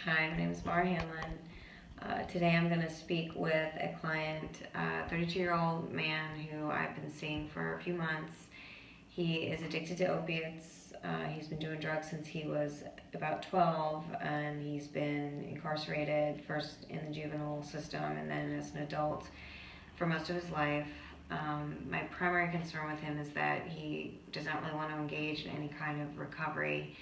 Hi, my name is Mara Hanlon. Today I'm going to speak with a client, a 32-year-old man who I've been seeing for a few months. He is addicted to opiates. He's been doing drugs since he was about 12, and he's been incarcerated first in the juvenile system and then as an adult for most of his life. My primary concern with him is that he does not really want to engage in any kind of recovery,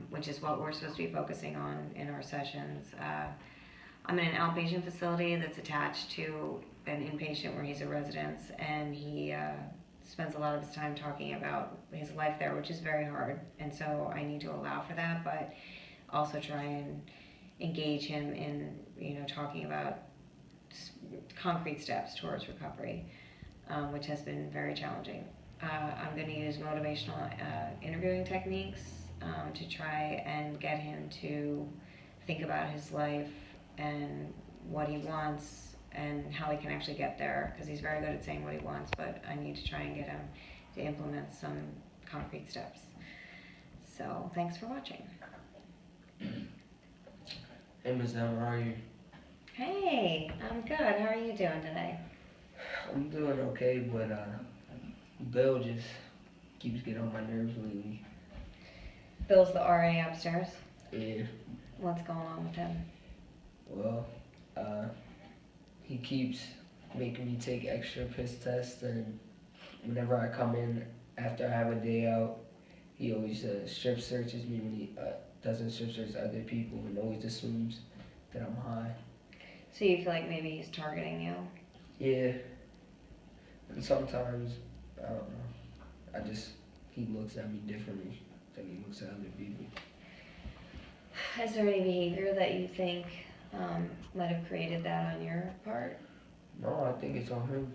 which is what we're supposed to be focusing on in our sessions. I'm in an outpatient facility that's attached to an inpatient where he's a resident, and he spends a lot of his time talking about his life there, which is very hard, and so I need to allow for that, but also try and engage him in, talking about concrete steps towards recovery, which has been very challenging. I'm going to use motivational interviewing techniques to try and get him to think about his life and what he wants and how he can actually get there, because he's very good at saying what he wants, but I need to try and get him to implement some concrete steps. So thanks for watching. Hey Ms. M, how are you? Hey, I'm good. How are you doing today? I'm doing okay, but Bill just keeps getting on my nerves lately. Bill's the RA upstairs. Yeah, What's going on with him? well, he keeps making me take extra piss tests, and whenever I come in after I have a day out, he always strip searches me when he doesn't strip search other people, and always assumes that I'm high. So you feel like maybe he's targeting you? Yeah, and sometimes, I don't know, he looks at me differently than he looks at other people. Is there any behavior that you think might have created that on your part? No, I think it's on him.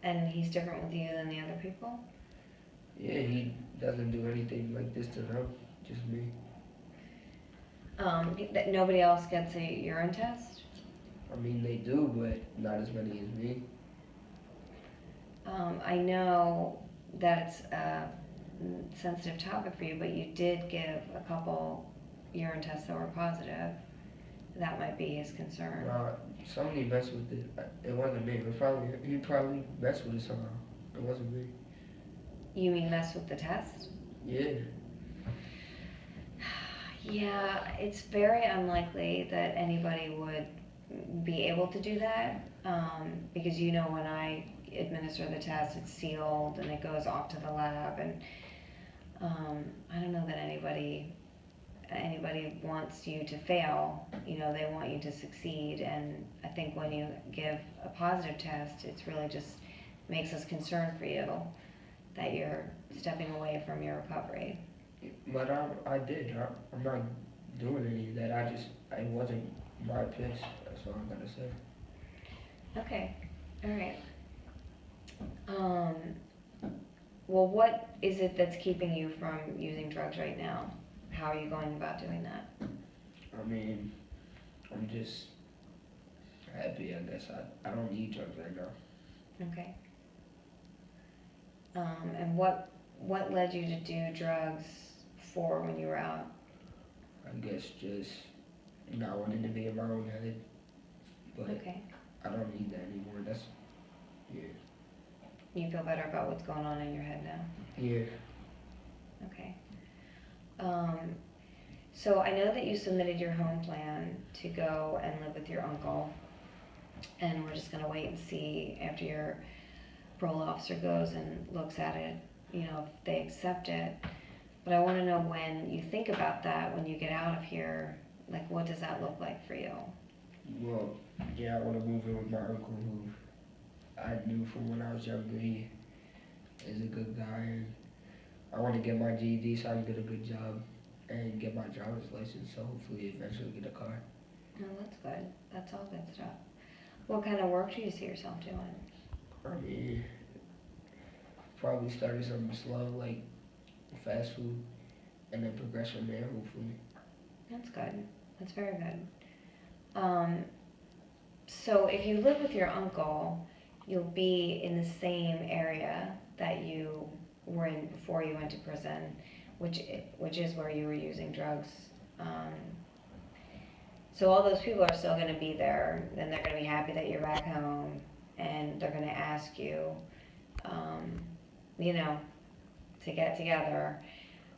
And he's different with you than the other people? Yeah, he doesn't do anything like this to them, just me. That nobody else gets a urine test? I mean, they do, but not as many as me. I know that's a sensitive topic for you, but you did give a couple urine tests that were positive. That might be his concern. Somebody messed with it. It wasn't me. He probably messed with it somehow. It wasn't me. You mean mess with the test? Yeah. Yeah, it's very unlikely that anybody would be able to do that, because when I administer the test, it's sealed and it goes off to the lab, and I don't know that anybody wants you to fail. They want you to succeed, and I think when you give a positive test, it's really just makes us concerned for you that you're stepping away from your recovery. But I did. I'm not doing any of that. It wasn't my piss. That's all I'm gonna say. Okay, all right. Well, what is it that's keeping you from using drugs right now? How are you going about doing that? I mean, I'm just happy, I guess. I don't need drugs right now. Okay. And what led you to do drugs for when you were out? I guess just not wanting to be in my own head. But Okay. I don't need that anymore. Yeah. You feel better about what's going on in your head now? Yeah. Okay. So I know that you submitted your home plan to go and live with your uncle, and we're just going to wait and see after your parole officer goes and looks at it, if they accept it. But I want to know, when you think about that, when you get out of here, like, what does that look like for you? Well, yeah, I want to move in with my uncle, who I knew from when I was younger. He is a good guy, and I want to get my GED so I can get a good job and get my driver's license, so hopefully eventually get a car. Oh, that's good. That's all good stuff. What kind of work do you see yourself doing? I mean, probably starting something slow, like fast food, and then progress from there, hopefully. That's good. That's very good. So if you live with your uncle, you'll be in the same area that you were in before you went to prison, which is where you were using drugs So all those people are still going to be there, and they're going to be happy that you're back home, and they're going to ask you, you know, to get together.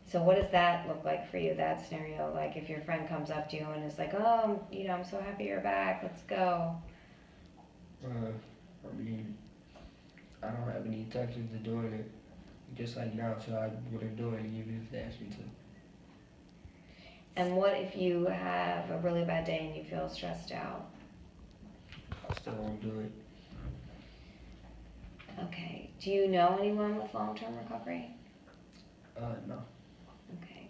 So what does that look like for you, that scenario? Like if your friend comes up to you and is like, oh, I'm so happy you're back, let's go. I mean, I don't have any intentions of doing it, just like now, so I wouldn't do it even if they asked me to. And what if you have a really bad day and you feel stressed out? I still won't do it. Okay. Do you know anyone with long-term recovery? No. Okay.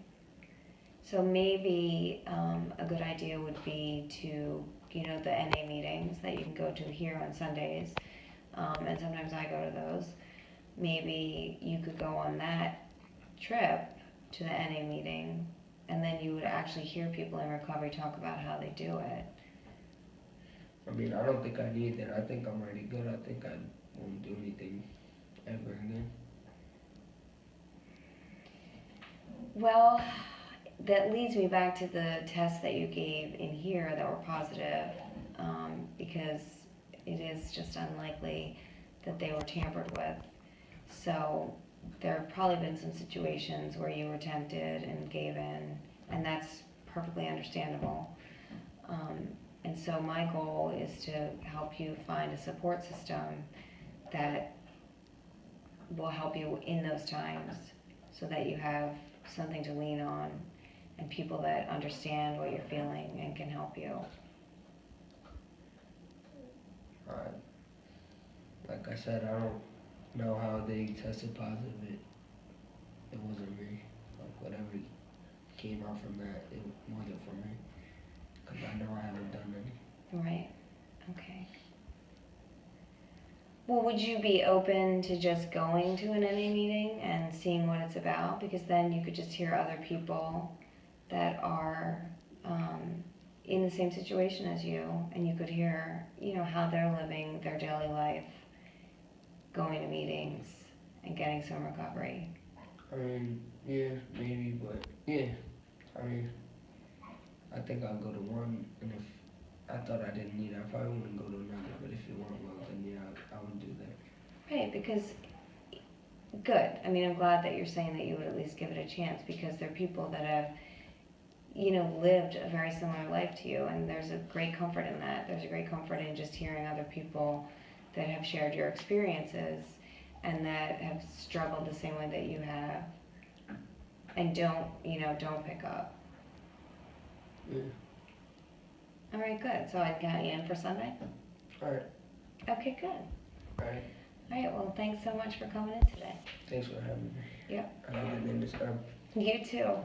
So maybe a good idea would be to, the NA meetings that you can go to here on Sundays, and sometimes I go to those. Maybe you could go on that trip to the NA meeting, and then you would actually hear people in recovery talk about how they do it. I mean, I don't think I need that. I think I'm already good. I think I won't do anything ever again. Well, that leads me back to the tests that you gave in here that were positive, because it is just unlikely that they were tampered with. So there have probably been some situations where you were tempted and gave in, and that's perfectly understandable. And so my goal is to help you find a support system that will help you in those times so that you have something to lean on and people that understand what you're feeling and can help you. Like I said, I don't know how they tested positive. It wasn't me. Like whatever came out from that, it wasn't for me. Because I know I haven't done any. Right. Okay. Well, would you be open to just going to an NA meeting and seeing what it's about? Because then you could just hear other people that are in the same situation as you, and you could hear, how they're living their daily life, going to meetings and getting some recovery. I mean, yeah, maybe, but yeah. I mean, I think I'll go to one, and if I thought I didn't need it, I probably wouldn't go to another, but if it went well, then yeah, I would do that. Right, because, good. I mean, I'm glad that you're saying that you would at least give it a chance, because there are people that have, lived a very similar life to you, and there's a great comfort in that. There's a great comfort in just hearing other people that have shared your experiences and that have struggled the same way that you have, and don't pick up. Yeah. All right, good. So I got you in for Sunday? All right. Okay, good. All right. All right, well, thanks so much for coming in today. Thanks for having me. Yep. Have a good day this time. You too.